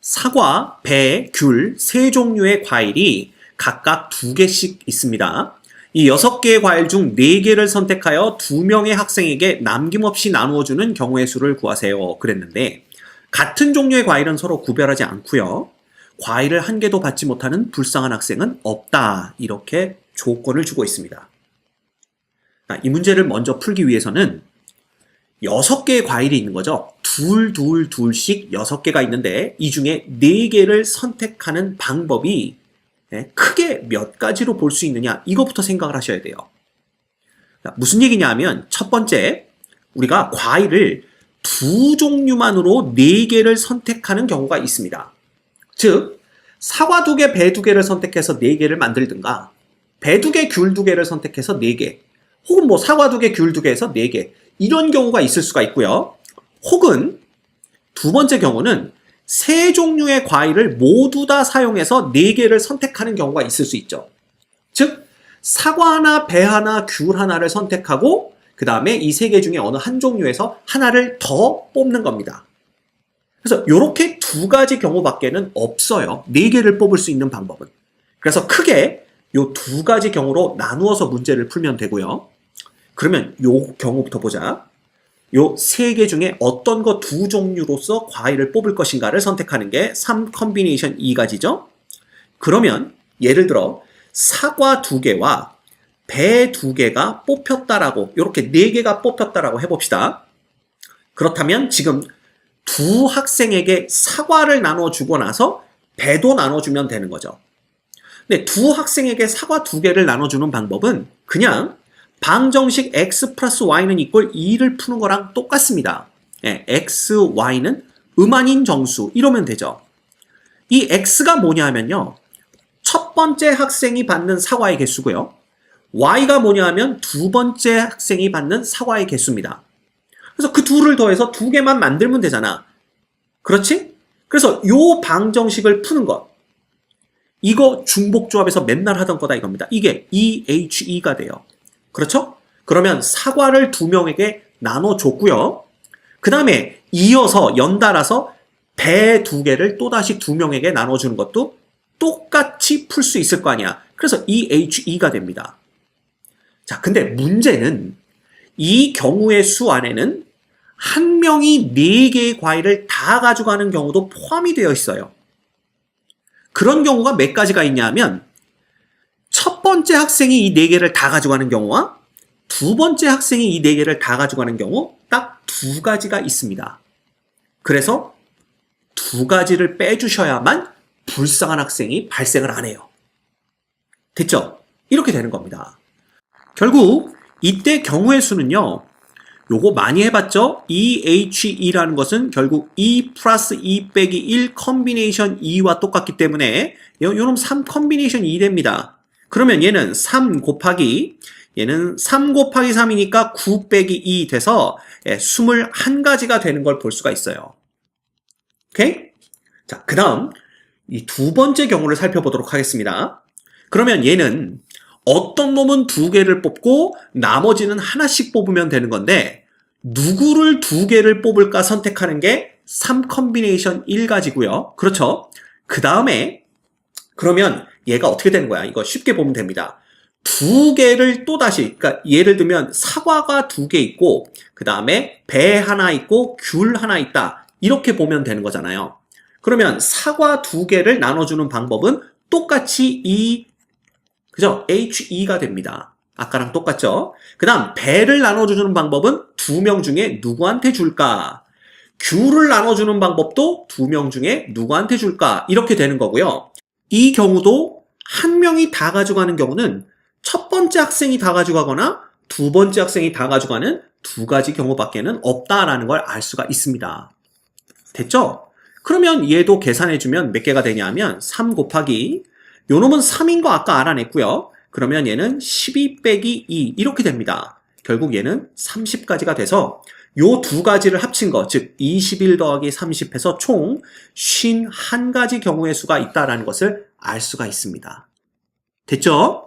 사과, 배, 귤 세 종류의 과일이 각각 2개씩 있습니다. 이 6개의 과일 중 4개를 선택하여 2명의 학생에게 남김없이 나누어주는 경우의 수를 구하세요. 그랬는데 같은 종류의 과일은 서로 구별하지 않고요. 과일을 한 개도 받지 못하는 불쌍한 학생은 없다. 이렇게 조건을 주고 있습니다. 이 문제를 먼저 풀기 위해서는 6개의 과일이 있는 거죠. 둘씩 6개가 있는데 이 중에 4개를 선택하는 방법이 크게 몇 가지로 볼 수 있느냐, 이것부터 생각을 하셔야 돼요. 무슨 얘기냐 하면 첫 번째, 우리가 과일을 2종류만으로 4개를 선택하는 경우가 있습니다. 즉 사과 2개, 배 2개를 선택해서 4개를 만들든가 배 2개, 귤 2개를 선택해서 4개, 혹은 뭐 사과 2개, 귤 2개에서 4개, 이런 경우가 있을 수가 있고요. 혹은 두 번째 경우는 3종류의 과일을 모두 다 사용해서 4개를 선택하는 경우가 있을 수 있죠. 즉 사과 하나, 배 하나, 귤 하나를 선택하고 그 다음에 이 3개 중에 어느 한 종류에서 하나를 더 뽑는 겁니다. 그래서 이렇게 2가지 경우밖에는 없어요. 4개를 뽑을 수 있는 방법은. 그래서 크게 이 2가지 경우로 나누어서 문제를 풀면 되고요. 그러면 이 경우부터 보자. 이 3개 중에 어떤 거 2종류로서 과일을 뽑을 것인가를 선택하는 게 3 컨비네이션 2가지죠. 그러면 예를 들어 사과 2개와 배 2개가 뽑혔다라고, 이렇게 4개가 뽑혔다라고 해봅시다. 그렇다면 지금 2 학생에게 사과를 나눠주고 나서 배도 나눠주면 되는 거죠. 근데 2 학생에게 사과 2개를 나눠주는 방법은 그냥 방정식 x 플러스 y는 이꼴 2를 푸는 거랑 똑같습니다. x, y는 음아닌 정수, 이러면 되죠. 이 x가 뭐냐 하면요, 첫 번째 학생이 받는 사과의 개수고요. y가 뭐냐 하면 두 번째 학생이 받는 사과의 개수입니다. 그래서 그 둘을 더해서 2개만 만들면 되잖아. 그렇지? 그래서 요 방정식을 푸는 것, 이거 중복조합에서 맨날 하던 거다 이겁니다. 이게 EHE가 돼요. 그렇죠? 그러면 사과를 2명에게 나눠줬고요. 그 다음에 이어서 연달아서 배 2개를 또다시 2명에게 나눠주는 것도 똑같이 풀 수 있을 거 아니야. 그래서 EHE가 됩니다. 자, 근데 문제는 이 경우의 수 안에는 한 명이 4개의 과일을 다 가져가는 경우도 포함이 되어 있어요. 그런 경우가 몇 가지가 있냐면 첫 번째 학생이 이 4개를 다 가져가는 경우와 두 번째 학생이 이 4개를 다 가져가는 경우 딱 2가지가 있습니다. 그래서 2가지를 빼주셔야만 불쌍한 학생이 발생을 안 해요. 됐죠? 이렇게 되는 겁니다. 결국 이때 경우의 수는요, 요거 많이 해봤죠? EHE라는 것은 결국 2 플러스 2 빼기 1 컨비네이션 2와 똑같기 때문에 요놈 3 컨비네이션 2 됩니다. 그러면 얘는 3 곱하기 3이니까 9 빼기 2 돼서 21가지가 되는 걸 볼 수가 있어요. 오케이? 자, 그 다음 이 두 번째 경우를 살펴보도록 하겠습니다. 그러면 얘는 어떤 놈은 2개를 뽑고 나머지는 하나씩 뽑으면 되는 건데 누구를 2개를 뽑을까 선택하는 게 3 컨비네이션 1가지고요. 그렇죠? 그 다음에 그러면 얘가 어떻게 되는 거야? 이거 쉽게 보면 됩니다. 2개를 또다시, 그러니까 예를 들면 사과가 2개 있고 그 다음에 배 하나 있고 귤 하나 있다, 이렇게 보면 되는 거잖아요. 그러면 사과 2개를 나눠주는 방법은 똑같이 그죠? HE가 됩니다. 아까랑 똑같죠? 그 다음 배를 나눠주는 방법은 2명 중에 누구한테 줄까? 귤을 나눠주는 방법도 2명 중에 누구한테 줄까? 이렇게 되는 거고요. 이 경우도 한 명이 다 가져가는 경우는 첫 번째 학생이 다 가져가거나 두 번째 학생이 다 가져가는 2가지 경우밖에는 없다라는 걸 알 수가 있습니다. 됐죠? 그러면 얘도 계산해주면 몇 개가 되냐면 3 곱하기 요 놈은 3인 거 아까 알아냈고요. 그러면 얘는 12 빼기 2 이렇게 됩니다. 결국 얘는 30가지가 돼서 요 2가지를 합친 거, 즉 21 더하기 30 해서 총 51가지 경우의 수가 있다는 것을 알 수가 있습니다. 됐죠?